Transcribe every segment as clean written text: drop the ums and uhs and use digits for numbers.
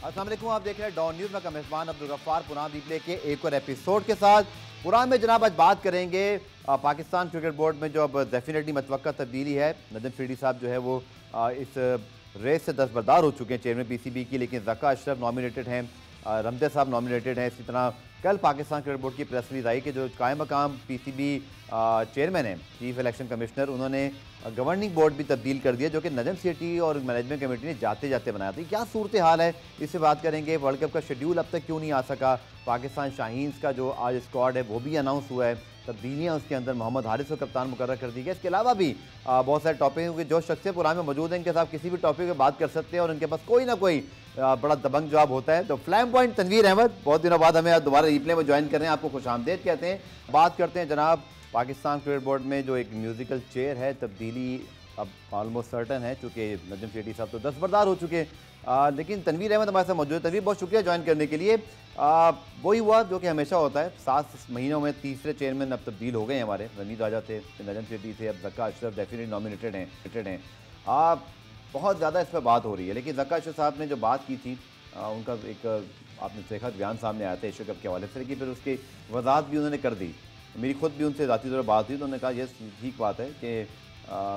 अस्सलाम वालेकुम, आप देख रहे हैं डॉन न्यूज़ में का मेज़बान अब्दुल गफ्फार पुरान रिप्ले के एक और एपिसोड के साथ। पुरान में जनाब आज बात करेंगे पाकिस्तान क्रिकेट बोर्ड में जो अब डेफिनेटली मतवक्का तब्दीली है। नजम सेठी साहब जो है वो इस रेस से दस्तबरदार हो चुके हैं चेयरमैन पीसीबी की, लेकिन ज़का अशरफ नॉमिनेटेड हैं, रमदे साहब नॉमिनेटेड हैं। इसी तरह कल पाकिस्तान क्रिकेट बोर्ड की प्रेस रिलीज आई कि जो कायम मकाम पीसीबी चेयरमैन हैं, चीफ इलेक्शन कमिश्नर, उन्होंने गवर्निंग बोर्ड भी तब्दील कर दिया, जो कि नजम सेठी और मैनेजमेंट कमेटी ने जाते जाते बनाया था। क्या सूरत हाल है, इससे बात करेंगे। वर्ल्ड कप का शेड्यूल अब तक क्यों नहीं आ सका? पाकिस्तान शाहीन्स का जो आज स्क्वाड है वो भी अनाउंस हुआ है, तब्दीलियाँ उसके अंदर मोहम्मद हारिस को कप्तान मुकर्रर कर दी गई। इसके अलावा भी बहुत सारे टॉपिक हैं, जो शख्सियत पुरान में मौजूद हैं, इनके साथ किसी भी टॉपिक पर बात कर सकते हैं और उनके पास कोई ना कोई बड़ा दबंग जवाब होता है। तो फ्लैम पॉइंट तनवीर अहमद बहुत दिनों बाद हमें दोबारा रिप्ले में ज्वाइन कर रहे हैं, आपको खुशामदीद कहते हैं। बात करते हैं जनाब पाकिस्तान क्रिकेट बोर्ड में जो एक म्यूजिकल चेयर है, तब्दीली अब ऑलमोस्ट सर्टन है, चूँकि नजम सेठी साहब तो दस्तबरदार हो चुके हैं, लेकिन तनवीर अहमद हमारे साथ मौजूद है। तनवीर, बहुत शुक्रिया ज्वाइन करने के लिए। वही हुआ जो कि हमेशा होता है, 7 महीनों में तीसरे चेयरमैन अब तब्दील हो गए हैं हमारे। रमीज राजा थे, नजम सेठी थे, अब ज़का अशरफ डेफिनेटली नॉमिनेटेड हैं। बहुत ज़्यादा इस पर बात हो रही है, लेकिन ज़का अशरफ साहब ने जो बात की थी, उनका एक आपने देखा बयान सामने आया था एशिया कप के हवाले से, लेकिन फिर उसकी वजाहत भी उन्होंने कर दी। मेरी खुद भी उनसे ज़ाती तौर पर बात हुई तो उन्होंने कहा ये ठीक बात है कि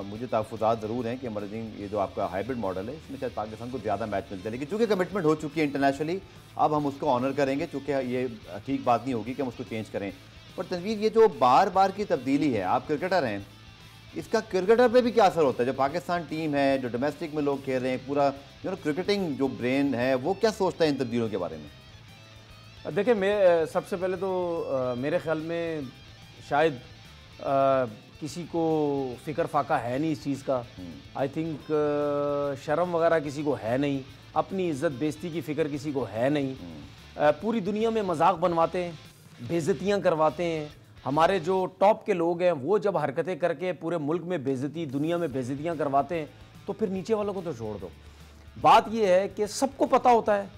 मुझे तहफ़्फ़ुज़ात ज़रूर हैं कि इमर्जिंग ये जो आपका हाइब्रिड मॉडल है, इसमें शायद पाकिस्तान को ज़्यादा मैच मिलता है, लेकिन चूँकि कमिटमेंट हो चुकी है इंटरनेशनली, अब हम उसको ऑनर करेंगे। चूँकि ये ठीक बात नहीं होगी कि हम उसको चेंज करें। पर तनवीर, ये जो बार बार की तब्दीली है, आप क्रिकेटर हैं, इसका क्रिकेटर पे भी क्या असर होता है? जो पाकिस्तान टीम है, जो डोमेस्टिक में लोग खेल रहे हैं, पूरा जो क्रिकेटिंग जो ब्रेन है, वो क्या सोचता है इन तब्दीलियों के बारे में? देखिए, मैं सबसे पहले तो मेरे ख्याल में शायद किसी को फ़िक्र फाका है नहीं इस चीज़ का। आई थिंक शर्म वगैरह किसी को है नहीं, अपनी इज़्ज़त बेइज्जती की फ़िक्र किसी को है नहीं। पूरी दुनिया में मजाक बनवाते हैं, बेइज्जतियाँ करवाते हैं। हमारे जो टॉप के लोग हैं वो जब हरकतें करके पूरे मुल्क में बेइज्जती, दुनिया में बेइज्जतियाँ करवाते हैं, तो फिर नीचे वालों को तो छोड़ दो। बात ये है कि सबको पता होता है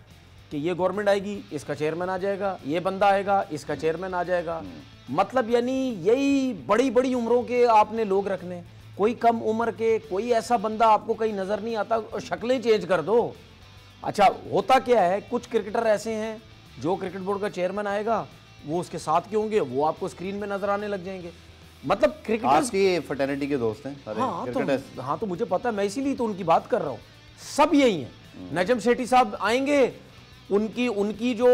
कि ये गवर्नमेंट आएगी, इसका चेयरमैन आ जाएगा, ये बंदा आएगा, इसका चेयरमैन आ जाएगा। मतलब यानी यही बड़ी बड़ी उम्रों के आपने लोग रखने, कोई कम उम्र के, कोई ऐसा बंदा आपको कहीं नज़र नहीं आता, शक्लें चेंज कर दो। अच्छा, होता क्या है, कुछ क्रिकेटर ऐसे हैं जो क्रिकेट बोर्ड का चेयरमैन आएगा, वो उसके साथ के होंगे, वो आपको स्क्रीन में नजर आने लग जाएंगे। मतलब क्रिकेटर्स की फ्रेटर्निटी के दोस्त हैं सारे। हाँ, तो मुझे पता है, मैं इसीलिए तो उनकी बात कर रहा हूँ। सब यही हैं। नजम सेठी साहब आएंगे, उनकी जो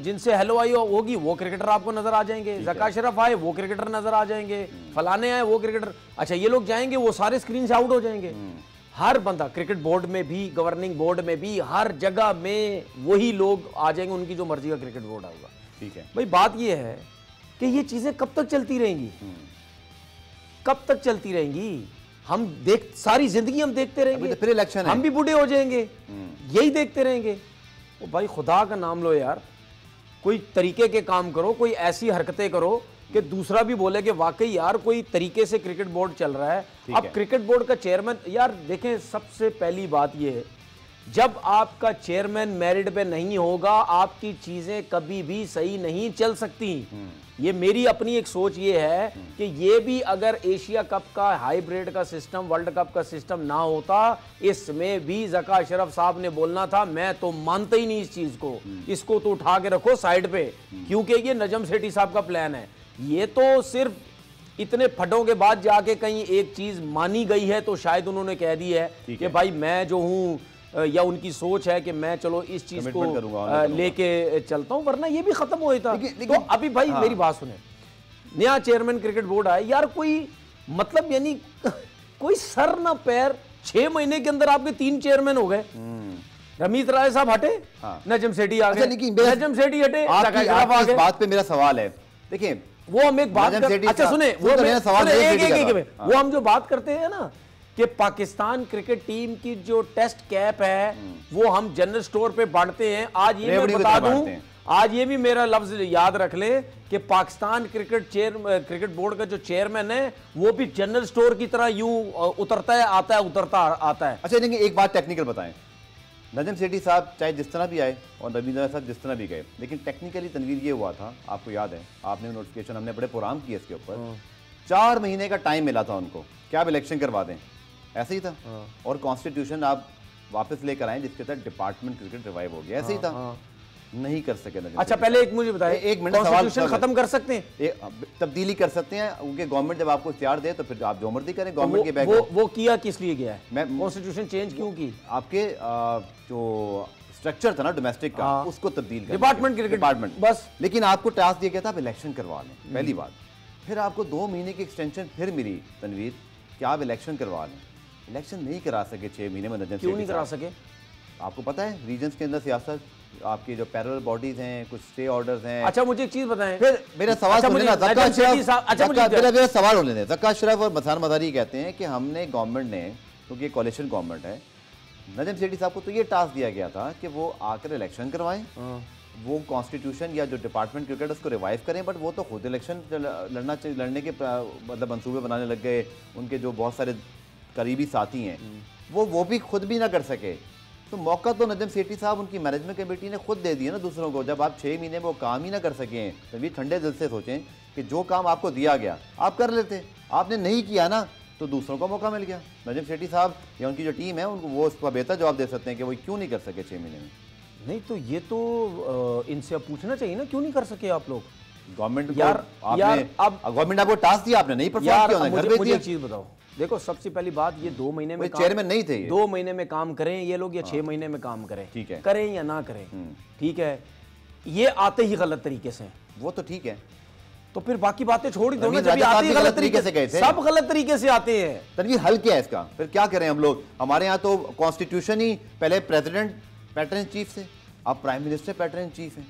जिनसे हेलो आई होगी वो क्रिकेटर आपको नजर आ जाएंगे। ज़का अशरफ आए, वो क्रिकेटर नजर आ जाएंगे। फलाने आए, वो क्रिकेटर। अच्छा, ये लोग जाएंगे, वो सारे स्क्रीन से आउट हो जाएंगे। हर बंदा क्रिकेट बोर्ड में भी, गवर्निंग बोर्ड में भी, हर जगह में वही लोग आ जाएंगे, उनकी जो मर्जी का क्रिकेट बोर्ड आएगा। ठीक है भाई, बात ये है कि ये चीजें कब तक चलती रहेंगी? कब तक चलती रहेंगी? हम सारी जिंदगी हम देखते रहेंगे, फिर इलेक्शन है, हम भी बूढ़े हो जाएंगे, यही देखते रहेंगे। ओ भाई, खुदा का नाम लो यार, कोई तरीके के काम करो, कोई ऐसी हरकतें करो कि दूसरा भी बोले कि वाकई यार कोई तरीके से क्रिकेट बोर्ड चल रहा है। अब क्रिकेट बोर्ड का चेयरमैन, यार देखें, सबसे पहली बात यह है, जब आपका चेयरमैन मेरिट पे नहीं होगा, आपकी चीजें कभी भी सही नहीं चल सकती। ये मेरी अपनी एक सोच ये है कि ये भी अगर एशिया कप का हाइब्रिड का सिस्टम, वर्ल्ड कप का सिस्टम ना होता, इसमें भी ज़का अशरफ साहब ने बोलना था। मैं तो मानता ही नहीं इस चीज को, इसको तो उठा के रखो साइड पे, क्योंकि ये नजम सेठी साहब का प्लान है। ये तो सिर्फ इतने फटों के बाद जाके कहीं एक चीज मानी गई है, तो शायद उन्होंने कह दी है कि भाई मैं जो हूं, या उनकी सोच है कि मैं चलो इस चीज को लेके चलता हूं, वरना ये भी खत्म हो था। तो अभी भाई मेरी बात सुने, नया चेयरमैन क्रिकेट बोर्ड आए, यार कोई मतलब यानी कोई सर ना पैर, 6 महीने के अंदर आपके 3 चेयरमैन हो गए। रमीज राय साहब हटे, नजम सेठी आ गए, नजम सेठी हटे, इस बात पे मेरा सवाल है। देखिए, वो हम एक बात अच्छा सुने, वो हम जो बात करते हैं ना कि पाकिस्तान क्रिकेट टीम की जो टेस्ट कैप है वो हम जनरल स्टोर पे बांटते हैं। आज ये मैं बता दूं, आज ये भी मेरा लफ्ज याद रख ले कि पाकिस्तान क्रिकेट बोर्ड का जो चेयरमैन है वो भी जनरल स्टोर की तरह यूं उतरता है, आता है, उतरता आता है। अच्छा, देखिए एक बात टेक्निकल बताएं। नजम सेठी साहब चाहे जिस तरह भी आए और रवींद्र साहब जिस तरह भी गए, लेकिन टेक्निकली तनवीर ये हुआ था, आपको याद है, आपने नोटिफिकेशन, हमने बड़े प्रोग्राम किए इसके ऊपर, 4 महीने का टाइम मिला था उनको, क्या आप इलेक्शन करवा दें, ऐसे ही था। और कॉन्स्टिट्यूशन आप वापस लेकर आए जिसके तहत डिपार्टमेंट क्रिकेट रिवाइव हो गया, ऐसे ही था। नहीं कर सके नजम। अच्छा पहले एक मुझे बताइए, एक मिनट, कॉन्स्टिट्यूशन खत्म कर सकते हैं? तब्दीली कर सकते हैं, क्योंकि गवर्नमेंट जब आपको इख्तियार दे तो फिर आप जो मर्जी करें। गवर्नमेंट के बैग वो किया किस लिए गया है? कॉन्स्टिट्यूशन चेंज क्यों की? आपके जो स्ट्रक्चर था ना डोमेस्टिक का, उसको तब्दील कर डिपार्टमेंट क्रिकेट डिपार्टमेंट बस। लेकिन आपको टास्क दिया गया था आप इलेक्शन करवा लें, पहली बात। फिर आपको 2 महीने की एक्सटेंशन फिर मिली तनवीर कि आप इलेक्शन करवा लें। इलेक्शन नहीं करा सके 6 महीने में। नजम क्यों नहीं करा सके? आपको पता है रीजन्स के अंदर सियासत, आपकी जो पैरेलल बॉडीज हैं, कुछ स्टे ऑर्डर्स हैं। अच्छा मुझे एक चीज बताएं, फिर मेरा सवाल सुनिए ना, मेरा सवाल होने दें। ज़क्का अशरफ और मसान मदारी कहते हैं कि हमने गवर्नमेंट ने, क्योंकि कोalition गवर्नमेंट है, नजम सेठी साहब को तो ये टास्क दिया गया था कि वो आकर इलेक्शन करवाएं, वो कॉन्स्टिट्यूशन या जो डिपार्टमेंट क्रिकेट उसको रिवाइव करें, बट वो तो खुद इलेक्शन लड़ने के मतलब मंसूबे बनाने लग गए। उनके जो बहुत सारे करीबी साथी हैं वो भी खुद भी ना कर सके। तो मौका तो नजम सेठी साहब, उनकी मैनेजमेंट कमेटी ने खुद दे दिया ना दूसरों को। जब आप 6 महीने में वो काम ही ना कर सकें तो भी ठंडे दिल से सोचें कि जो काम आपको दिया गया आप कर लेते। आपने नहीं किया ना तो दूसरों को मौका मिल गया। नजम सेठी साहब या उनकी जो टीम है उनको वो उसका बेहतर जवाब दे सकते हैं कि वो क्यों नहीं कर सके 6 महीने में। नहीं तो ये तो इनसे अब पूछना चाहिए ना, क्यों नहीं कर सके आप लोग? गवर्नमेंट यार अब गवर्नमेंट आपको टास्क दिया, आपने नहीं परफॉर्म किया, घर भेज दिया। एक चीज बताओ, देखो सबसे पहली बात, ये 2 महीने में चेयरमैन नहीं थे, 2 महीने में काम करें ये लोग या 6 महीने में काम करें, ठीक है, करें या ना करें, ठीक है, ये आते ही गलत तरीके से। वो तो ठीक है, तो फिर बाकी बातें छोड़ ही दो ना। जब आते ही गलत तरीके से गए थे, सब गलत तरीके से आते हैं। तनवीर हल क्या है इसका? फिर क्या करें हम लोग? हमारे यहाँ तो कॉन्स्टिट्यूशन ही पहले प्रेसिडेंट पैटर्न चीफ से, अब प्राइम मिनिस्टर पैटर्न चीफ है।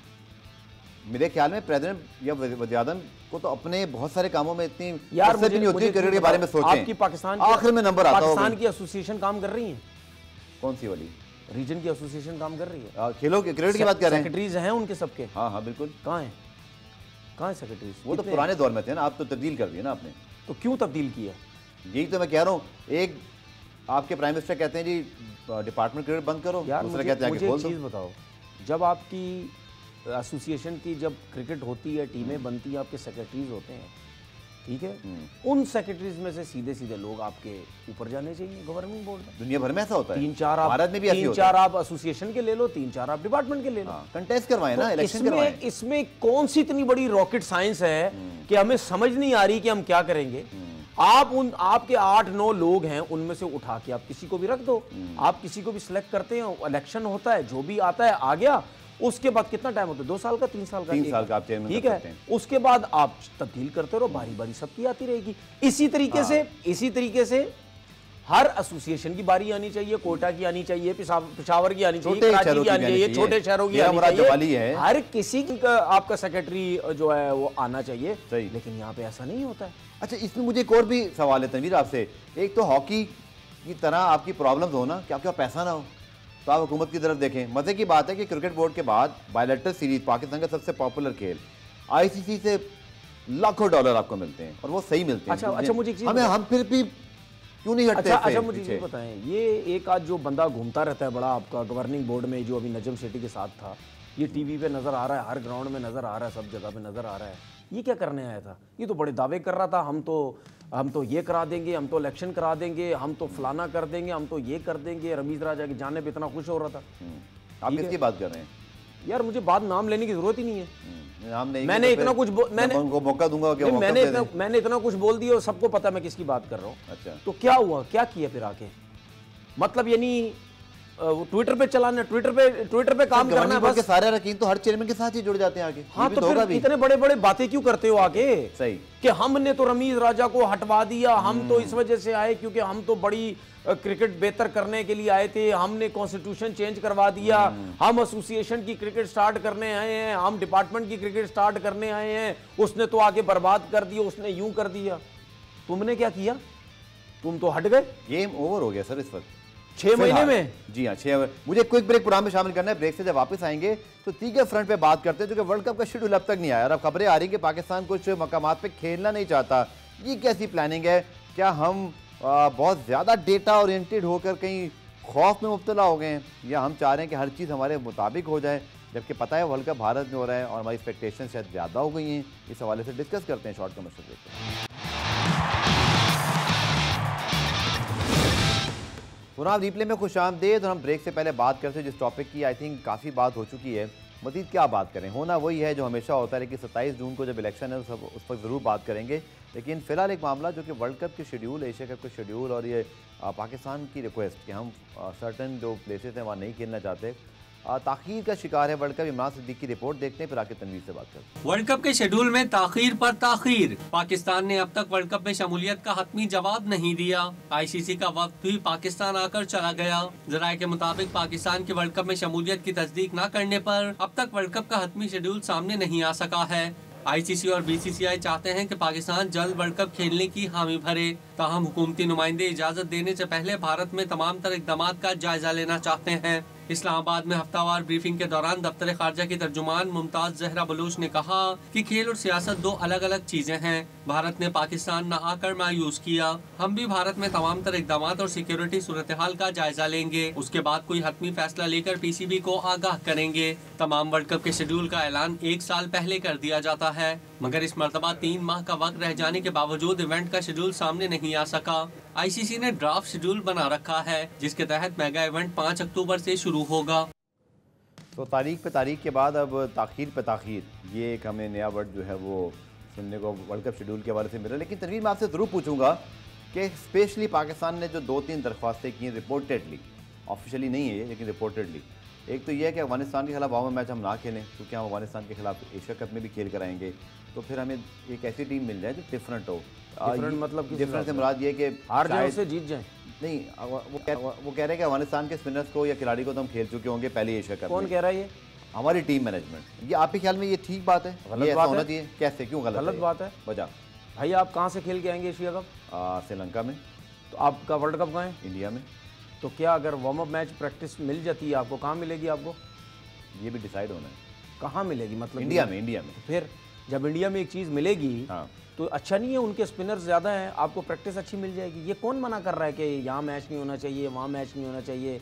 मेरे ख्याल में प्रेसिडेंट या वज़ीर-ए-आज़म को तो अपने बहुत सारे कामों में इतनी फुर्सत नहीं होती क्रिकेट के बारे में सोचें। आपकी पाकिस्तान आखिर में नंबर आता है, पाकिस्तान की एसोसिएशन काम कर रही है। कौन सी वाली? रीजन की एसोसिएशन काम कर रही है। खेलों के क्रिकेट की बात कर रहे हैं। सेक्रेटरीज हैं उनके सबके। हाँ हाँ बिल्कुल। कहाँ हैं? कहाँ है सेक्रेटरीज? वो तो पुराने दौर में थे ना, आप तो तब्दील कर दिए ना आपने। तो क्यों तब्दील किया? यही तो मैं कह रहा हूँ। एक आपके प्राइम मिनिस्टर कहते हैं जी डिपार्टमेंट क्रिकेट बंद करो, दूसरे कहते हैं कि खोल दो। चीज़ बताओ, जब आपकी एसोसिएशन की जब क्रिकेट होती है, टीमें बनती हैं, आपके सेक्रेटरीज होते हैं, ठीक है, उन सेक्रेटरीज में से सीधे सीधे लोग आपके ऊपर जाने चाहिए गवर्निंग बोर्ड में। दुनिया भर में ऐसा होता है। 3-4 आप भारत में भी ऐसी होता है। 3-4 आप एसोसिएशन के ले लो, 3-4 आप डिपार्टमेंट के ले लो। कंटेस्ट करवाएं ना, इलेक्शन करवाएं। इसमें कौन सी इतनी बड़ी रॉकेट साइंस है कि हमें समझ नहीं आ रही कि हम क्या करेंगे। आपके 8-9 लोग हैं, उनमें से उठा के आप किसी को भी रख दो। आप किसी को भी सिलेक्ट करते हैं, इलेक्शन होता है, जो भी आता है आ गया। उसके बाद कितना टाइम होता है? 2 साल का, 3 साल का, 3 साल का आप चेयरमैन ठीक है। उसके बाद आप तब्दील करते रहो, बारी बारी सबकी आती रहेगी। इसी तरीके से हर एसोसिएशन की बारी आनी चाहिए, कोटा की आनी चाहिए, पेशावर की आनी चाहिए, कराची की आनी चाहिए, छोटे शहरों की आनी चाहिए। हर किसी का आपका सेक्रेटरी जो है वो आना चाहिए, लेकिन यहाँ पे ऐसा नहीं होता है। अच्छा, इसमें मुझे एक और भी सवाल है तनवीर आपसे। एक तो हॉकी की तरह आपकी प्रॉब्लम्स हो ना कि आपके पास पैसा ना हो, तो आप हुकूमत की तरफ देखें। मजे की बात है कि क्रिकेट बोर्ड के बाद बायलैटरल सीरीज, पाकिस्तान का सबसे पॉपुलर खेल, आईसीसी से लाखों डॉलर आपको मिलते हैं और वो सही मिलते हैं। अच्छा मुझे हम फिर भी क्यों नहीं हटते? अच्छा मुझे ये बताएं, ये एक आज जो बंदा घूमता रहता है बड़ा आपका गवर्निंग बोर्ड में, जो अभी नजम सेठी के साथ था, ये टीवी पे नजर आ रहा है, हर ग्राउंड में नजर आ रहा है, सब जगह पे नजर आ रहा है, ये क्या करने आया था? ये तो बड़े दावे कर रहा था, हम तो ये करा देंगे, हम तो इलेक्शन करा देंगे, हम तो फलाना कर देंगे, हम तो ये कर देंगे। रमीज राजा की जाने पे इतना खुश हो रहा था। आप किसकी बात कर रहे हैं? यार मुझे बात नाम लेने की जरूरत ही नहीं है। मैंने इतना कुछ मौका दूंगा कि मैंने इतना कुछ बोल दिया और सबको पता मैं किसकी बात कर रहा हूँ। अच्छा, तो क्या हुआ, क्या किया फिर आके? मतलब यानी ट्विटर पे चलाना, ट्विटर पे काम करना है बस। सारे अरकान तो हर चेयरमैन के साथ ही जुड़ जाते हैं आगे। हाँ, तो फिर इतने बड़े बड़े बातें क्यों करते हो आके? सही कि हमने तो रमीज राजा को हटवा दिया, हम तो इस वजह से आए क्योंकि हम तो बड़ी क्रिकेट बेहतर करने के लिए आए थे, हमने कॉन्स्टिट्यूशन चेंज करवा दिया, हम एसोसिएशन की क्रिकेट स्टार्ट करने आए हैं, हम डिपार्टमेंट की क्रिकेट स्टार्ट करने आए हैं, उसने तो आगे बर्बाद कर दिया, उसने यूं कर दिया। तुमने क्या किया? तुम तो हट गए। गेम ओवर हो गया सर इस वक्त 6 महीने में। जी हाँ, 6। मुझे क्विक ब्रेक प्रोग्राम में शामिल करना है। ब्रेक से जब वापस आएंगे तो तीसरे फ्रंट पे बात करते हैं, जो कि वर्ल्ड कप का शेड्यूल अब तक नहीं आया और अब खबरें आ रही कि पाकिस्तान कुछ मकामात पे खेलना नहीं चाहता। ये कैसी प्लानिंग है? क्या हम बहुत ज़्यादा डेटा ओरिएंटेड होकर कहीं खौफ में मुब्तला हो गए हैं, या हम चाह रहे हैं कि हर चीज़ हमारे मुताबिक हो जाए, जबकि पता है वर्ल्ड कप भारत में हो रहा है और हमारी एक्सपेक्टेशन शायद ज़्यादा हो गई हैं? इस हवाले से डिस्कस करते हैं शॉर्ट कमर्शियल ब्रेक। पुनाब रिप्ले में खुशामदीद। और हम ब्रेक से पहले बात करते हैं जिस टॉपिक की आई थिंक काफ़ी बात हो चुकी है, मज़ीद क्या बात करें, होना वही है जो हमेशा होता है। लेकिन 27 जून को जब इलेक्शन है उस पर ज़रूर बात करेंगे। लेकिन फ़िलहाल एक मामला जो कि वर्ल्ड कप के शेड्यूल, एशिया कप के शेड्यूल और ये पाकिस्तान की रिक्वेस्ट कि हम सर्टन जो प्लेसेस हैं वहाँ नहीं खेलना चाहते, ताख़ीर का शिकार है वर्ल्ड कप। इमरान सिद्दीक की रिपोर्ट देखते हैं, फिर आके तनवीर से बात करते हैं। वर्ल्ड कप के शेड्यूल में ताख़ीर पर ताख़ीर। पाकिस्तान ने अब तक वर्ल्ड कप में शमूलियत का हतमी जवाब नहीं दिया। आईसीसी का वक्त भी पाकिस्तान आकर चला गया। जराये के मुताबिक पाकिस्तान की वर्ल्ड कप में शमूलियत की तस्दीक न करने पर अब तक वर्ल्ड कप का हतमी शेड्यूल सामने नहीं आ सका है। आईसीसी और बीसीसीआई चाहते हैं कि पाकिस्तान जल्द वर्ल्ड कप खेलने की हामी भरे। ताहम हुकूमती नुमाइंदे इजाजत देने से पहले भारत में तमाम तरह इक़दाम का जायजा लेना चाहते हैं। इस्लामाबाद में हफ्तावार ब्रीफिंग के दौरान दफ्तर खारजा की तर्जुमान मुमताज जहरा बलूच ने कहा कि खेल और सियासत दो अलग अलग चीजें हैं। भारत ने पाकिस्तान न आकर मायूस किया। हम भी भारत में तमाम तरह इक़दाम और सिक्योरिटी सूरत हाल का जायजा लेंगे। उसके बाद कोई हतमी फैसला लेकर पीसीबी को आगाह करेंगे। तमाम वर्ल्ड कप के शेड्यूल का ऐलान 1 साल पहले कर दिया जाता है, मगर इस मरतबा 3 माह का वक्त रह जाने के बावजूद इवेंट का शेड्यूल सामने नहीं आ सका। आईसीसी ने ड्राफ्ट शेड्यूल बना रखा है जिसके तहत मेगा इवेंट 5 अक्टूबर से शुरू होगा। तो तारीख पे तारीख के बाद अब ताख़ीर पे ताख़ीर, ये एक हमें नया वर्ड जो है वो सुनने को वर्ल्ड कप शेड्यूल के हवाले से मिला। लेकिन तनवीर मैं आपसे ज़रूर पूछूंगा कि स्पेशली पाकिस्तान ने जो 2-3 दरख्वास्तें की हैं रिपोर्टेडली, ऑफिशियली नहीं है ये लेकिन रिपोर्टेडली, एक तो ये है कि अफगानिस्तान के खिलाफ वामा मैच हम ना खेलें क्योंकि हम अफगानिस्तान के खिलाफ एशिया कप में भी खेल कर आएंगे, तो फिर हमें एक ऐसी टीम मिल जाए जो डिफरेंट हो। डिफरेंट मतलब डिफरेंट से मुराद ये कि हार जाए से जीत जाए नहीं, वो कह रहे हैं कि अफगानिस्तान के स्पिनर्स को या खिलाड़ी को तो हम खेल चुके होंगे पहले एशिया कप। कौन कह रहा है ये? हमारी टीम मैनेजमेंट। ये आपके ख्याल में ये ठीक बात है? गलत ये बात ऐसा होना है? चाहिए? कैसे, क्यों गलत बात है? वजह? भाई आप कहाँ से खेल के आएंगे एशिया कप? श्रीलंका में। तो आपका वर्ल्ड कप कहाँ है? इंडिया में। तो क्या अगर वार्म अप मैच प्रैक्टिस मिल जाती है आपको, कहाँ मिलेगी आपको? ये भी डिसाइड होना है कहाँ मिलेगी, मतलब इंडिया में। इंडिया में फिर जब इंडिया में एक चीज़ मिलेगी हाँ। तो अच्छा नहीं है, उनके स्पिनर्स ज़्यादा हैं, आपको प्रैक्टिस अच्छी मिल जाएगी। ये कौन मना कर रहा है कि यहाँ मैच नहीं होना चाहिए, वहाँ मैच नहीं होना चाहिए,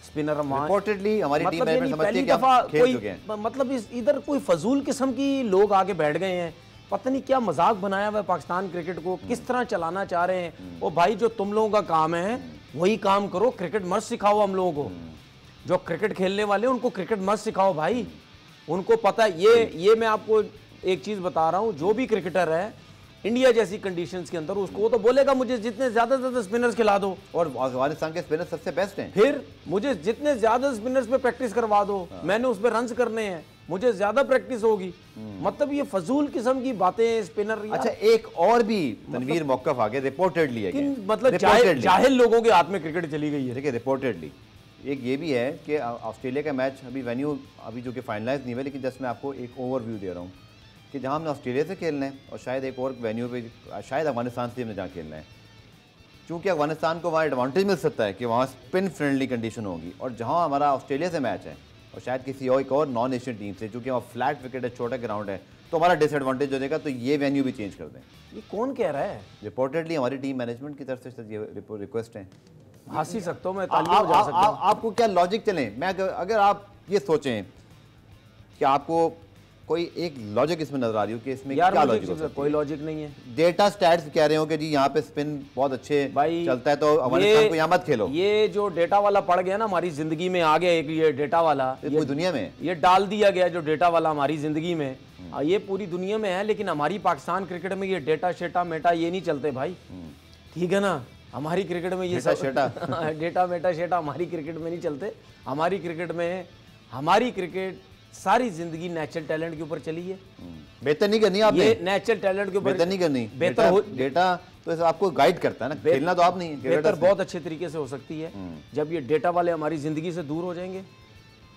स्पिनर रिपोर्टेडली हमारी टीम मतलब समझती पहली है कि हम दफा खेल चुके हैं। मतलब इधर कोई फजूल किस्म की लोग आगे बैठ गए हैं, पता नहीं क्या मजाक बनाया हुआ है पाकिस्तान क्रिकेट को, किस तरह चलाना चाह रहे हैं। ओ भाई जो तुम लोगों का काम है वही काम करो, क्रिकेट मत सिखाओ हम लोगों को। जो क्रिकेट खेलने वाले उनको क्रिकेट मत सिखाओ भाई, उनको पता है। ये मैं आपको एक चीज बता रहा हूं, जो भी क्रिकेटर है इंडिया जैसी कंडीशंस के अंदर उसको वो तो बोलेगा मुझे जितने ज्यादा से ज्यादा स्पिनर्स खिला दो, और अफगानिस्तान के स्पिनर्स सबसे बेस्ट हैं। फिर मुझे जितने ज्यादा स्पिनर्स पे प्रैक्टिस करवा दो, मैंने उस पे रन्स करने हैं, मुझे ज्यादा प्रैक्टिस होगी। मतलब ये फजूल किस्म की बातें स्पिनर। अच्छा एक और भी तनवीर मौकफ आ गया, रिपोर्टेडली है, मतलब जाहिल लोगों के हाथ में क्रिकेट चली गई है। देखिए रिपोर्टेडली एक ये भी है कि ऑस्ट्रेलिया का मैच अभी वेन्यू अभी जो कि फाइनलाइज नहीं हुआ, लेकिन जस्ट मैं आपको एक ओवरव्यू दे रहा हूँ कि जहाँ हमने ऑस्ट्रेलिया से खेलना है और शायद एक और वेन्यू पे शायद अफगानिस्तान से हमने जहाँ खेलना है, क्योंकि अफगानिस्तान को वहाँ एडवांटेज मिल सकता है कि वहाँ स्पिन फ्रेंडली कंडीशन होगी, और जहाँ हमारा ऑस्ट्रेलिया से मैच है और शायद किसी और एक और नॉन एशियन टीम से, चूँकि वहाँ फ्लैट विकेट है, छोटा ग्राउंड है, तो हमारा डिसएडवांटेज हो जाएगा, तो ये वेन्यू भी चेंज कर दें। ये कौन कह रहा है? रिपोर्टेडली हमारी टीम मैनेजमेंट की तरफ से ये रिक्वेस्ट है। हंस ही सकता हूँ मैं, तालियों बजा सकता हूँ। आपको क्या लॉजिक चले, मैं अगर आप ये सोचें कि आपको कोई एक लॉजिक इसमें नजर आ रही हो कि इसमें क्या लॉजिक हो सकता है? कोई लॉजिक नहीं है। डेटा स्टैट्स कह रहे हो कि जी यहाँ पे स्पिन बहुत अच्छे चलता है, तो अफगानिस्तान को यहाँ मत खेलो। ये जो डेटा वाला पड़ गया ना हमारी जिंदगी में, आ गया एक ये डेटा वाला, पूरी दुनिया में ये डाल दिया गया जो डेटा वाला हमारी जिंदगी में, ये पूरी दुनिया में है, लेकिन हमारी पाकिस्तान क्रिकेट में ये डेटा शेटा मेटा ये नहीं चलते भाई, ठीक है ना। हमारी क्रिकेट में ये सब डेटा मेटा शेटा हमारी क्रिकेट में नहीं चलते। हमारी क्रिकेट में हमारी क्रिकेट सारी जिंदगी नेचुरल टैलेंट के ऊपर चली है। बेहतर नहीं करनी आपने, ये नेचुरल टैलेंट के ऊपर बेहतर नहीं करनी। बेहतर हो, डेटा तो आपको गाइड करता है ना, खेलना तो आप नहीं। बेहतर बहुत अच्छे तरीके से हो सकती है जब ये डेटा वाले हमारी जिंदगी से दूर हो जाएंगे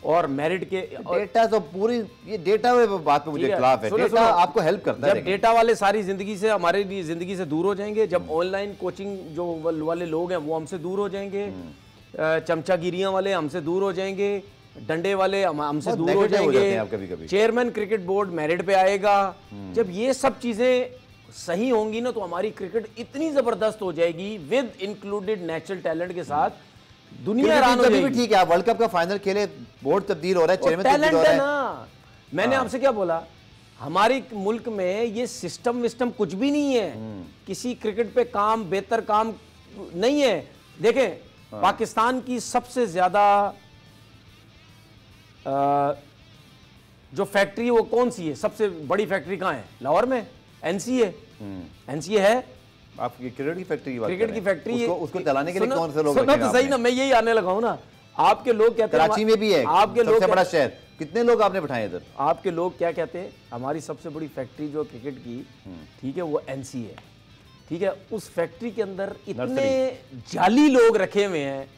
और मेरिट के डेटा तो पूरी ये डेटा बात पे मुझे खिलाफ है। डेटा आपको हेल्प करता है। जब डेटा वाले सारी जिंदगी से हमारे लिए जिंदगी से दूर हो जाएंगे, जब ऑनलाइन कोचिंग जो वाले लोग हैं वो हमसे दूर हो जाएंगे, चमचागिरियां वाले हमसे दूर हो जाएंगे, डंडे वाले हमसे दूर हो जाएंगे, चेयरमैन क्रिकेट बोर्ड मेरिट पे आएगा। जब ये सब चीजें सही होंगी ना तो हमारी क्रिकेट इतनी जबरदस्त हो जाएगी विद इंक्लूडेड नेचुरल टैलेंट के साथ, दुनिया हैरान हो जाएगी। ठीक है, वर्ल्ड कप का फाइनल खेले, बोर्ड तब्दील हो रहा है, चेयरमैन तब्दील हो रहा है ना। मैंने आपसे क्या बोला, हमारे मुल्क में ये सिस्टम विस्टम कुछ भी नहीं है, किसी क्रिकेट पे काम बेहतर काम नहीं है। देखें पाकिस्तान की सबसे ज्यादा जो फैक्ट्री है वो कौन सी है? सबसे बड़ी फैक्ट्री कहाँ है? लाहौर में एनसीए। एनसीए है आपकी क्रिकेट की फैक्ट्री की बात क्रिकेट की फैक्ट्री उसको चलाने के लिए कौन से लोग सुना रखे तो हैं सही आपने? ना, मैं यही आने लगा हूं ना। आपके लोग कहते हैं कराची में भी है आपके लोग सबसे बड़ा शहर, कितने लोग आपने बैठाए इधर? आपके लोग क्या कहते हैं? हमारी सबसे बड़ी फैक्ट्री जो क्रिकेट की, ठीक है, वो एनसी है, ठीक है। उस फैक्ट्री के अंदर इतने जाली लोग रखे हुए हैं,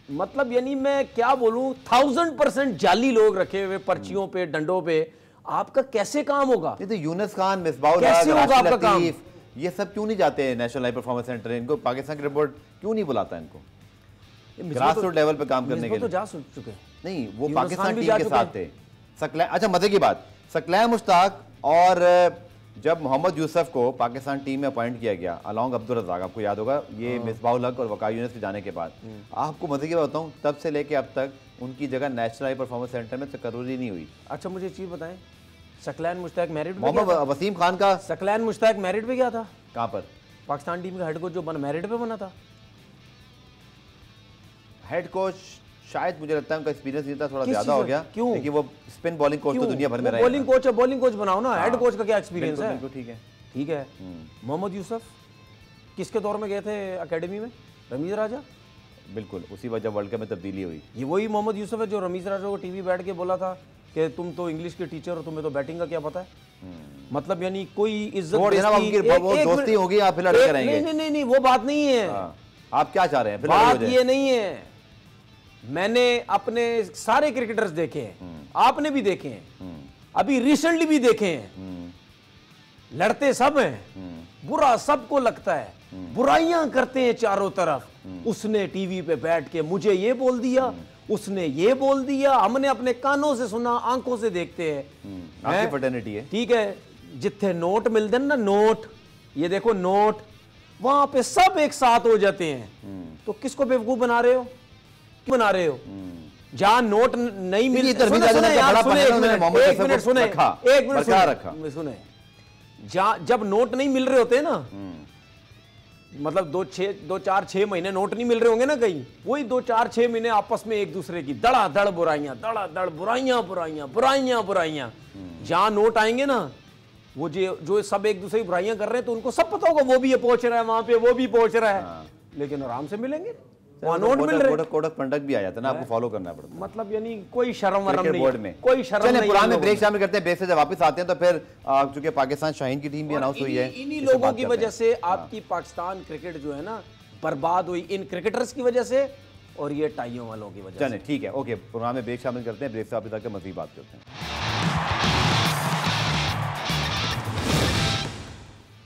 मतलब यानी मैं क्या बोलूं, 1000% जाली लोग रखे हुए पर्चियों पे, डंडों पे। आपका कैसे काम होगा? ये तो यूनुस खान, मिसबाहुल कैसे हक, होगा राशिद आपका काम? लतीफ, ये सब क्यों नहीं जाते नेशनल हाई परफॉर्मेंस सेंटर? इनको पाकिस्तान क्रिकेट बोर्ड क्यों नहीं बुलाता इनको ग्रास रूट लेवल पे काम करने के तो लिए? जा चुके हैं। नहीं, वो यूनुस पाकिस्तान खान भी टीम जा के चुके साथ हैं। थे। सकलैन, अच्छा मजे की बात, सकलैन मुश्ताक और जब मोहम्मद यूसुफ को पाकिस्तान टीम में अपॉइंट किया गया अलॉन्ग अब्दुल रज़ाक, आपको याद होगा, ये मिसबाहुल हक और वकार यूनुस के जाने के बाद, आपको मजे की बात बताऊं, तब से लेके अब तक उनकी जगह नेशनल हाई परफॉर्मेंस सेंटर में तकर्रुर ही नहीं हुई। अच्छा मुझे चीज बताएं, सकलैन मुश्ताक मेरिट पे मोहम्मद गया था? वसीम खान का सकलैन मुश्ताक मेरिट पे गया था? कहां पर? पाकिस्तान टीम का हेड कोच जो मेरिट पे बना था। हेड कोच शायद मुझे लगता है उनका एक्सपीरियंस नहीं था, थोड़ा किस ज्यादा चीज़ हो में? गया, क्यों? लेकिन वो स्पिन बॉलिंग कोच तो दुनिया भर में रहे। बॉलिंग कोच है, बॉलिंग कोच बनाओ ना, हेड कोच का क्या एक्सपीरियंस है? बिल्कुल ठीक है। ठीक है। मोहम्मद यूसुफ किसके दौर में गए थे एकेडमी में? रमीज राजा। बिल्कुल उसी वजह वर्ल्ड कप में तब्दीली हुई। ये वही मोहम्मद यूसुफ है जो रमीज राजा को टीवी बैठ के बोला था कि तुम तो इंग्लिश के टीचर हो, तुम्हें तो बैटिंग का क्या पता है। मतलब यानी कोई इज्जत वो दोस्ती होगी, आप फिर लड़के रहेंगे। नहीं, वो बात नहीं है। आप क्या चाह रहे हैं? बात ये नहीं है, मैंने अपने सारे क्रिकेटर्स देखे हैं, आपने भी देखे हैं, अभी रिसेंटली भी देखे हैं, लड़ते सब हैं, बुरा सबको लगता है, बुराइयां करते हैं चारों तरफ। उसने टीवी पे बैठ के मुझे ये बोल दिया, उसने ये बोल दिया, हमने अपने कानों से सुना, आंखों से देखते हैं। आपकी फ्रेटर्निटी है, ठीक है, जिथे नोट मिलते हैं ना, नोट, ये देखो नोट, वहां पे सब एक साथ हो जाते हैं। तो किसको बेवकूफ बना रहे हो? क्यों बना रहे हो? जहां नोट नहीं मिलते, एक मिनट सुने, जब नोट नहीं मिल रहे होते ना, मतलब 2-4-6 महीने नोट नहीं मिल रहे होंगे ना कहीं, वही 2-4-6 महीने आपस में एक दूसरे की धड़ाधड़ बुराइयां, धड़ाधड़ बुराइयां। जहां नोट आएंगे ना, वो जो सब एक दूसरे की बुराइयां कर रहे हैं, तो उनको सब पता होगा वो भी ये पहुंच रहा है, वहां पे वो भी पहुंच रहा है, लेकिन आराम से मिलेंगे, वहां नोट मिल रहे हैं। कोड ऑफ कंडक्ट भी आ जाता है ना, आपको फॉलो करना पड़ता है। मतलब यानी कोई शर्म वरम नहीं, बोर्ड में कोई शर्म नहीं। पुराने में ब्रेक शामिल करते हैं, ब्रेक से जब वापस आते हैं तो फिर चूंकि पाकिस्तान शाहीन की टीम भी अनाउंस हुई है, इन्हीं लोगों की वजह से आपकी पाकिस्तान क्रिकेट जो है ना बर्बाद हुई, इन क्रिकेटर्स की वजह से और ये टाइयों वालों की वजह से। चलें ठीक है, ओके, प्रोग्राम में ब्रेक शामिल करते हैं, ब्रेक से वापस आकर मज़ीद बात करते हैं।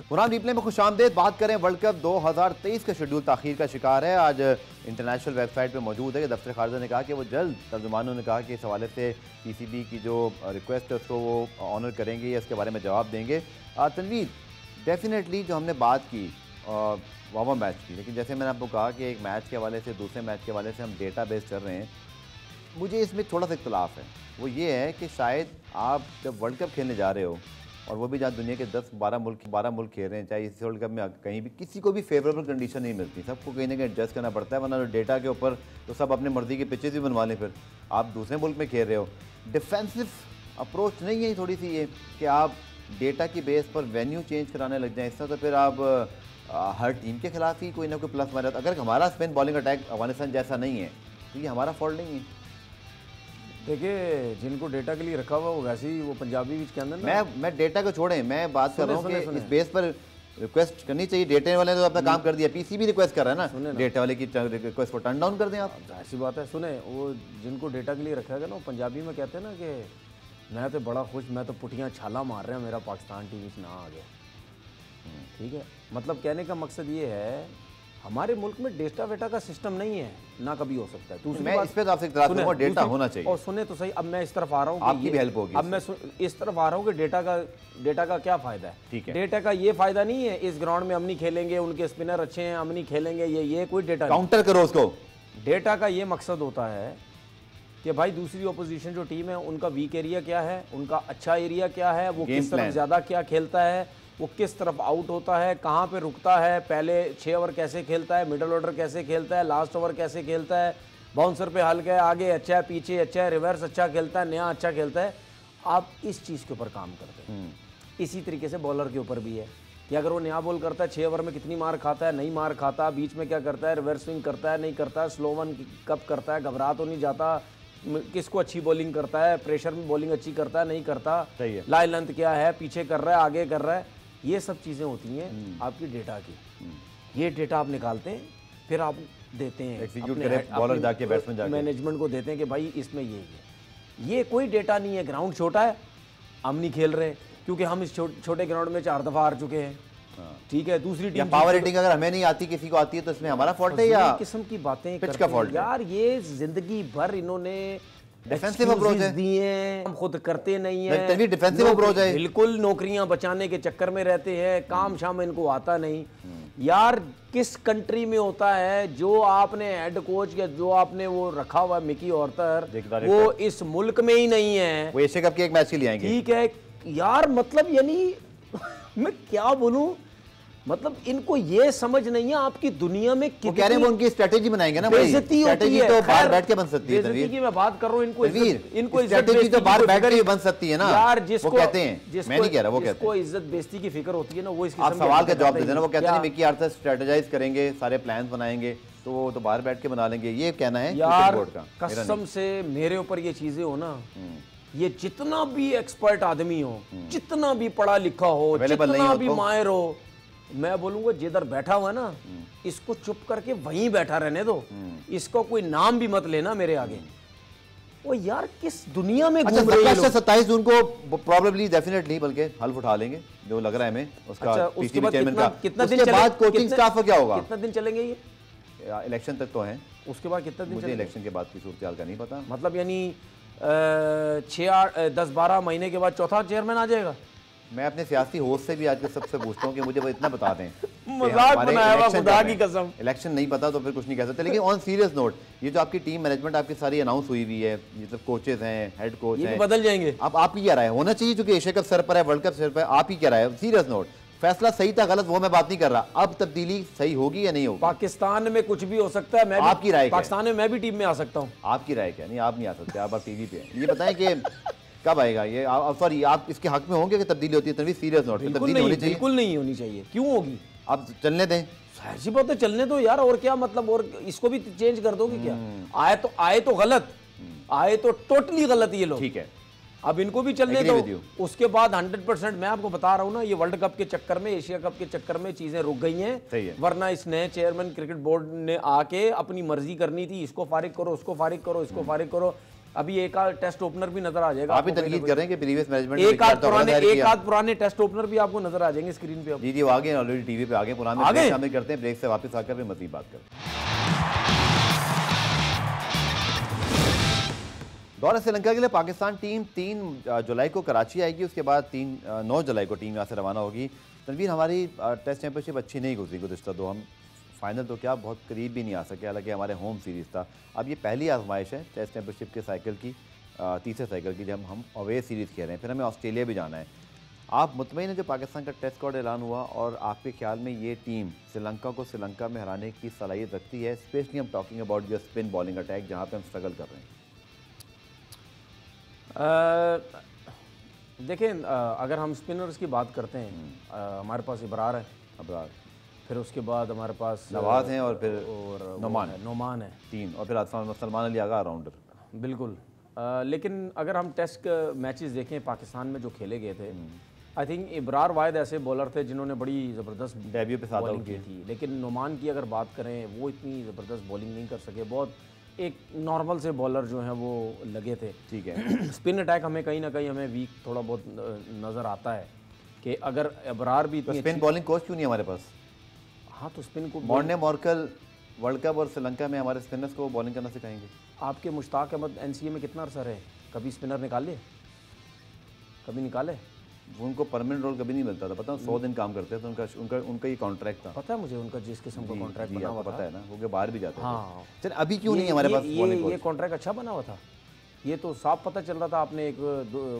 कुरान रिप्ले में खुशामदेद। बात करें वर्ल्ड कप 2023 का शेड्यूल ताखीर का शिकार है। आज इंटरनेशनल वेबसाइट पे मौजूद है कि दफ्तर खारजा ने कहा कि वो जल्द, तर्जुमानों ने कहा कि इस हवाले से पीसीबी की जो रिक्वेस्ट है उसको वो ऑनर करेंगे या इसके बारे में जवाब देंगे। तनवीर, डेफिनेटली जो हमने बात की वावा मैच की, लेकिन जैसे मैंने आपको कहा कि एक मैच के हवाले से दूसरे मैच के हवाले से हम डेटा बेस कर रहे हैं, मुझे इसमें थोड़ा सा इख्तलाफ है। वो ये है कि शायद आप जब वर्ल्ड कप खेलने जा रहे हो, और वो भी जहाँ दुनिया के 10-12 मुल्क खेल रहे हैं, चाहे इस वर्ल्ड कप में कहीं भी किसी को भी फेवरेबल कंडीशन नहीं मिलती, सबको कहीं ना कहीं एडजस्ट करना पड़ता है, वरना डेटा के ऊपर तो सब अपनी मर्जी के पिचेस भी बनवा लें। फिर आप दूसरे मुल्क में खेल रहे हो, डिफेंसिव अप्रोच नहीं है थोड़ी सी ये कि आप डेटा की बेस पर वेन्यू चेंज कराने लग जाएँ, इससे तो फिर आप हर टीम के खिलाफ ही कोई ना कोई प्लस मारा। अगर हमारा स्पिन बॉलिंग अटैक अफगानिस्तान जैसा नहीं है तो ये हमारा फॉल्ट नहीं है। देखिए, जिनको डेटा के लिए रखा हुआ वो वैसे ही वो पंजाबी के अंदर ना, मैं डेटा को छोड़ें, मैं बात कर रहा हूँ कि इस बेस पर रिक्वेस्ट करनी चाहिए। डेटा वाले ने तो अपना काम कर दिया, पीसीबी रिक्वेस्ट कर रहा है ना, डेटा वाले की रिक्वेस्ट को टर्न डाउन कर दें आप। ऐसी बात है। सुने, वो जिनको डेटा के लिए रखा गया ना, वो पंजाबी में कहते हैं ना कि मैं तो बड़ा खुश, मैं तो पुटियाँ छाला मार रहे हैं, मेरा पाकिस्तान टीवी से ना आ गया। ठीक है, मतलब कहने का मकसद ये है, हमारे मुल्क में डेटा वेटा का सिस्टम नहीं है, ना कभी हो सकता है। दूसरी बात, इस पे तो आपसे इख्तिलाफ करूंगा, डेटा होना चाहिए। और सुने तो सही, अब मैं इस तरफ आ रहा हूँ, आपकी भी हेल्प होगी। अब मैं इस तरफ आ रहा हूँ कि डेटा का क्या फायदा है। ठीक है, डेटा का ये फायदा नहीं है इस ग्राउंड में हम नहीं खेलेंगे, उनके स्पिनर अच्छे हैं, हम नहीं खेलेंगे, ये कोई डेटा काउंटर करो उसको। डेटा का ये मकसद होता है कि भाई दूसरी ओपोजिशन जो टीम है उनका वीक एरिया क्या है, उनका अच्छा एरिया क्या है, वो किस तरफ ज्यादा क्या खेलता है, वो किस तरफ आउट होता है, कहाँ पे रुकता है, पहले 6 ओवर कैसे खेलता है, मिडल ऑर्डर कैसे खेलता है, लास्ट ओवर कैसे खेलता है, बाउंसर पे हल्का है, आगे अच्छा है, पीछे अच्छा है, रिवर्स अच्छा खेलता है, नया अच्छा खेलता है। आप इस चीज़ के ऊपर काम करते हैं। इसी तरीके से बॉलर के ऊपर भी है कि अगर वो नया बॉल करता है 6 ओवर में कितनी मार खाता है, नहीं मार खाता, बीच में क्या करता है, रिवर्स स्विंग करता है, नहीं करता है, स्लो वन कब करता है, घबरा तो नहीं जाता, किसको अच्छी बॉलिंग करता है, प्रेशर में बॉलिंग अच्छी करता है, नहीं करता, सही है। लाई लेंथ क्या है, पीछे कर रहा है, आगे कर रहा है, ये सब चीज़ें होती हैं आपकी डेटा की। ये डेटा आप निकालते हैं, फिर आप देते हैं Execute करे, bowler जाके, batsman जाके। मैनेजमेंट को देते हैं कि भाई इसमें ये कोई डेटा नहीं है। ग्राउंड छोटा है, हम नहीं खेल रहे क्योंकि हम इस छोटे ग्राउंड में 4 दफा हार चुके हैं, ठीक है। दूसरी टीम पावर रेटिंग अगर हमें नहीं आती, किसी को आती है, तो इसमें हमारा फॉल्ट है या किस्म की बातें पिच का फॉल्ट है? यार ये जिंदगी भर इन्होंने डिफेंसिव अप्रोच है, दिए, हम खुद करते नहीं है, तभी डिफेंसिव अप्रोच है। बिल्कुल नौकरियां बचाने के चक्कर में रहते हैं, काम शाम इनको आता नहीं। यार किस कंट्री में होता है जो आपने हेड कोच या जो आपने वो रखा हुआ मिकी ऑर्थर, वो इस मुल्क में ही नहीं है। वो एशिया कप के एक मैच के लिए आएंगे, ठीक है यार, मतलब यानी मैं क्या बोलूं, मतलब इनको ये समझ नहीं है आपकी दुनिया में वो कह रहे हैं वो उनकी स्ट्रेटेजी बनाएंगे ना भाई। बेइज्जती होती स्ट्रेटेजी है, तो बाहर खैर, बैठ के बन सकती है बेइज्जती की मैं बात कर रहा हूं, इनको स्ट्रेटेजी तो बाहर बैठ के बन सकती है ना यार। जिसको वो कहते हैं, मैं नहीं कह रहा, वो कहते हैं। जिसको इज्जत बेइज्जती की फिक्र होती है ना, वो इस आप सवाल का जवाब दे देना। वो कहते हैं मिकी आर्थर स्ट्रेटेजाइज करेंगे, सारे प्लान बनाएंगे, तो वो तो बाहर बैठ के बना लेंगे, ये कहना है यार। बोर्ड का। कसम से मेरे ऊपर ये चीजें हो ना, ये जितना भी एक्सपर्ट आदमी हो, जितना भी पढ़ा लिखा हो, जितना भी माहिर हो, मैं बोलूंगा जिधर बैठा हुआ ना, इसको चुप करके वहीं बैठा रहने दो, इसको कोई नाम भी मत लेना मेरे आगे। वो यार किस दुनिया में घूम रहे हैं लोग। 27 जून को प्रोबेबली डेफिनेटली बल्कि हल्फ उठा लेंगे, जो लग रहा है हमें उसका। अच्छा, उसके बाद कितना दिन उसके बाद कोचिंग स्टाफ का क्या होगा? कितना दिन चलेंगे ये? इलेक्शन तक तो है, उसके बाद कितना दिन? मुझे इलेक्शन के बाद की सूरत का नहीं पता। मतलब यानी 6-8-10-12 महीने के बाद चौथा चेयरमैन आ जाएगा। मैं अपने सियासी होस्ट से भी आज के सबसे पूछता हूँ कि मुझे वो इतना बता दें। मजाक बनाया हुआ, खुदा की कसम। इलेक्शन नहीं पता तो फिर कुछ नहीं कह सकते। लेकिन ऑन सीरियस नोट, ये जो आपकी टीम मैनेजमेंट आपकी सारी अनाउंस हुई हुई है, ये सब कोचेज हैं, हेड कोच हैं, बदल जाएंगे। अब आपकी क्या राय है? होना चाहिए क्योंकि एशिया कप सर पर है, वर्ल्ड कप सर पर है, आप ही क्या राय है? सीरियस नोट, फैसला सही था गलत वो मैं बात नहीं कर रहा, अब तब्दीली सही होगी या नहीं होगी? पाकिस्तान में कुछ भी हो सकता है। मैं आपकी राय क्या है? पाकिस्तान में मैं भी टीम में आ सकता हूँ। आपकी राय क्या? नहीं, आप नहीं आ सकते, आप टीवी पे हैं। ये बताएं कि कब आएगा ये? सॉरी, आप इसके हक में होंगे कि तब्दीली होती है? तभी सीरियस नोट, तब्दीली होनी चाहिए। बिल्कुल नहीं होनी चाहिए। क्यों होगी? आप चलने दें, ऐसी बात है, चलने दो यार। और क्या मतलब, और इसको भी चेंज कर दोगे क्या? आए तो गलत, आए तो टोटली गलत ये लोग। ठीक है, अब इनको भी चलने दो। उसके बाद 100% मैं आपको बता रहा हूं ना, ये वर्ल्ड कप के चक्कर में, एशिया कप के चक्कर में चीजें रुक गई हैं। वरना इस नए चेयरमैन क्रिकेट बोर्ड ने आके अपनी मर्जी करनी थी, इसको फारिग करो, उसको फारिग करो, इसको फारिग करो। अभी एक आध टेस्ट ओपनर भी नजर आ जाएगा। आप ही तनकीद कर रहे हैं कि प्रीवियस मैनेजमेंट एक आध पुराने टेस्ट ओपनर भी आपको नजर आ जाएंगे स्क्रीन पे। जी वो आगे ऑलरेडी टीवी पे आगे पुराने शामिल करते हैं। ब्रेक से वापस आकर फिर मज़ीद बात करते हैं। दौरे श्रीलंका के लिए पाकिस्तान टीम 3 जुलाई को कराची आएगी, उसके बाद 9 जुलाई को टीम यहाँ से रवाना होगी। तनवीर, हमारी टेस्ट चैंपियनशिप अच्छी नहीं गुजरी गुज़िश्ता 2, हम फाइनल तो क्या बहुत करीब भी नहीं आ सके, हालांकि हमारे होम सीरीज़ था। अब ये पहली आजमाइश है टेस्ट चैंपियनशिप के साइकिल की, तीसरे साइकिल की, जब हम अवे सीरीज़ खेल रहे हैं, फिर हमें ऑस्ट्रेलिया भी जाना है। आप मुतमईन है जो पाकिस्तान का टेस्ट स्क्वाड ऐलान हुआ, और आपके ख्याल में ये टीम श्रीलंका को श्रीलंका में हराने की सलाहियत रखती है? स्पेशली हम talking about your spin bowling attack, जहाँ पे हम स्ट्रगल कर रहे हैं। देखें, अगर हम स्पिनर्स की बात करते हैं, हमारे पास इब्रार है, फिर उसके बाद हमारे पास नवाज हैं, और फिर नोमान है 3, और फिर सलमान अली आगा राउंडर। बिल्कुल। लेकिन अगर हम टेस्ट मैचेस देखें पाकिस्तान में जो खेले गए थे, आई थिंक इब्रार वाहिद ऐसे बॉलर थे जिन्होंने बड़ी ज़बरदस्त डेब्यू पे बॉलिंग की थी। लेकिन नोमान की अगर बात करें, वो इतनी ज़बरदस्त बॉलिंग नहीं कर सके, बहुत एक नॉर्मल से बॉलर जो हैं वो लगे थे। ठीक है। स्पिन अटैक हमें कहीं ना कहीं हमें वीक थोड़ा बहुत नज़र आता है कि अगर इब्रार भी तो स्पिन बॉलिंग कोच क्यों नहीं हमारे पास? हाँ, तो स्पिन को मॉर्कल वर्ल्ड कप और श्रीलंका में हमारे स्पिनर्स को बॉलिंग करना सिखाएंगे। आपके मुश्ताक अहमद एनसीए में कितना अरसा रहे? कभी स्पिनर निकाले? कभी निकाले? उनको परमानेंट रोल कभी नहीं मिलता था, पता है? 100 दिन काम करते थे, उनका ये कॉन्ट्रैक्ट था। पता है मुझे उनका जिस किस्म का कॉन्ट्रैक्ट बना हुआ था, पता है ना, वो बाहर भी जाते हाँ। चल अभी क्यों नहीं हमारे पास बॉलिंग कोच? ये कॉन्ट्रैक्ट अच्छा बना हुआ था, ये तो साफ पता चल रहा था। आपने एक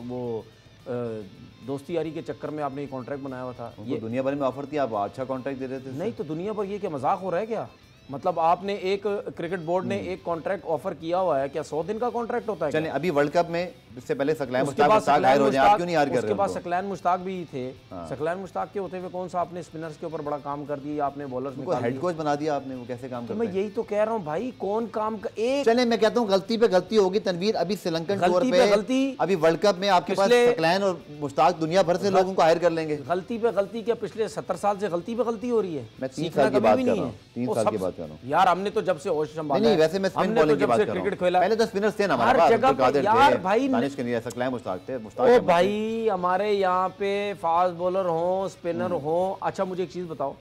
वो दोस्ती यारी के चक्कर में आपने ये कॉन्ट्रैक्ट बनाया हुआ था। ये दुनिया भर में ऑफर थी, आप अच्छा कॉन्ट्रैक्ट दे रहे थे। नहीं तो दुनिया भर ये क्या मजाक हो रहा है क्या? मतलब आपने एक क्रिकेट बोर्ड ने एक कॉन्ट्रैक्ट ऑफर किया हुआ है, क्या 100 दिन का कॉन्ट्रैक्ट होता है? चलिए अभी वर्ल्ड कप में इससे पहले सकलैन मुश्ताक हायर हो जाए, आप क्यों नहीं हायर कर रहे? उसके बाद सकलैन मुश्ताक भी थे। सकलैन मुश्ताक के होते हुए कौन सा आपने स्पिनर्स के ऊपर बड़ा काम कर दिया, आपने बॉलर्स में हेड कोच बना दिया आपने, वो कैसे काम करते हैं? मैं यही तो कह रहा हूँ भाई, कौन काम का एक। चले मैं कहता हूँ गलती पे गलती होगी तनवीर, अभी श्रीलंकन टूर पे गलती, अभी वर्ल्ड कप में आपके पास सकलैन और मुश्ताक दुनिया भर से लोगों को हायर कर लेंगे। गलती पे गलती क्या पिछले 70 साल से गलती पे गलती हो रही है? मैं 3 साल की बात कर रहा हूँ, 3 साल की बात कर रहा हूँ यार। हमने तो जब से होश संभाला नहीं, वैसे मैं स्पिन बॉलिंग की बात कर रहा हूँ। क्रिकेट खेला पहले तो स्पिनर्स थे ना हमारे हर जगह पे यार भाई। दानिश के लिए सकलैन मुश्ताक थे। ओ भाई हमारे यहाँ पे फास्ट बॉलर हो, स्पिनर हो। अच्छा मुझे एक चीज बताओ,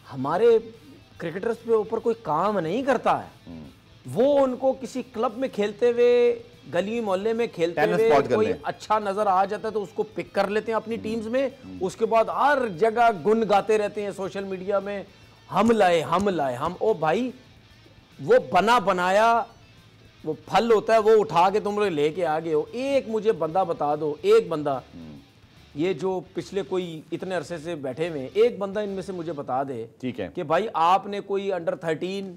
हमारे क्रिकेटर्स पे ऊपर कोई काम नहीं करता है, वो उनको किसी क्लब में खेलते हुए, गली मोहल्ले में खेलते हुए कोई अच्छा नजर आ जाता है तो उसको पिक कर लेते हैं अपनी टीम्स में। उसके बाद हर जगह गुन गाते रहते हैं सोशल मीडिया में, हम लाए हम। ओ भाई वो बना बनाया वो फल होता है, वो उठा के तुम लोग लेके आ गए हो। एक मुझे बंदा बता दो, एक बंदा, ये जो पिछले कोई इतने अरसे से बैठे हुए, एक बंदा इनमें से मुझे बता दे, ठीक है, कि भाई आपने कोई अंडर 13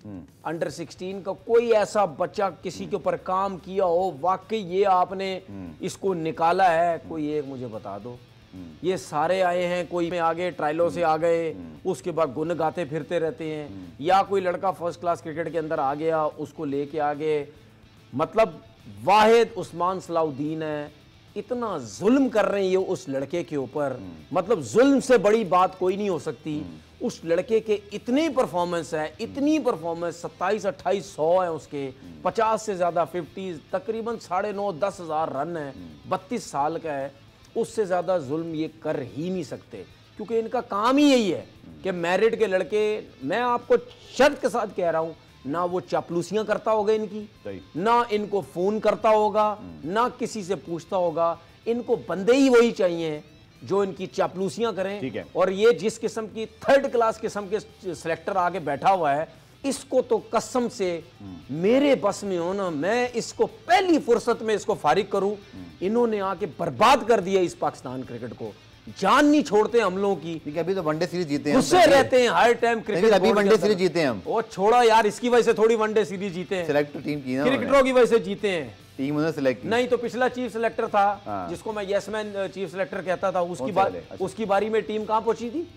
अंडर 16 का कोई ऐसा बच्चा किसी के ऊपर काम किया हो, वाकई ये आपने इसको निकाला है, कोई एक मुझे बता दो। ये सारे आए हैं, कोई में आगे ट्रायलों से आ गए, उसके बाद गुन गाते फिरते रहते हैं, या कोई लड़का फर्स्ट क्लास क्रिकेट के अंदर आ गया, उसको लेके आ गए। मतलब वाहिद उस्मान सलाउद्दीन है, इतना जुल्म कर रहे हैं ये उस लड़के के ऊपर। मतलब जुल्म से बड़ी बात कोई नहीं हो सकती। उस लड़के के इतनी परफॉर्मेंस है, इतनी परफॉर्मेंस, 27-28-100 है उसके, 50 से ज्यादा 50, तकरीबन 9.5-10 हज़ार रन है, 32 साल का है। उससे ज्यादा जुल्म ये कर ही नहीं सकते, क्योंकि इनका काम ही यही है कि मैरिट के लड़के, मैं आपको शर्त के साथ कह रहा हूं, ना वो चापलूसियां करता होगा इनकी, ना इनको फोन करता होगा, ना किसी से पूछता होगा। इनको बंदे ही वही चाहिए जो इनकी चापलूसियां करें। और ये जिस किस्म की 3rd क्लास किस्म के सिलेक्टर आगे बैठा हुआ है, इसको तो कसम से मेरे बस में हो ना, मैं इसको पहली फुर्सत में इसको फारिग करूं। इन्होंने आके बर्बाद कर दिया इस पाकिस्तान क्रिकेट को, जान नहीं छोड़ते हम लों की। अभी तो वनडे सीरीज जीते हैं, गुस्से रहते हैं हर टाइम क्रिकेट। अभी वनडे सीरीज जीते हैं हम। वो छोड़ा यार, इसकी वजह से थोड़ी वनडे सीरीज जीते हैं, सिलेक्ट टीम की ना, क्रिकेटरों की वजह से जीते हैं। टीम उन्होंने सिलेक्ट की। नहीं तो पिछला चीफ सिलेक्टर था, जिसको मैं यसमैन चीफ सिलेक्टर कहता था, उसकी बारी में टीम कहां पहुंची थी?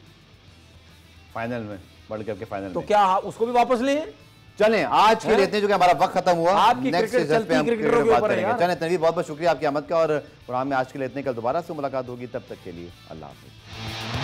फाइनल में, वर्ल्ड कप के फाइनल। तो क्या उसको भी वापस ले? चलें आज के लेते हैं, जो कि हमारा वक्त खत्म हुआ। आपकी क्रिकेट चलती क्रिकेटरों के ऊपर है। चलें तनवीर, बहुत बहुत शुक्रिया आपकी आमद का, और प्रोग्राम में आज के लेते हैं, कल दोबारा से मुलाकात होगी, तब तक के लिए अल्लाह हाफिज़।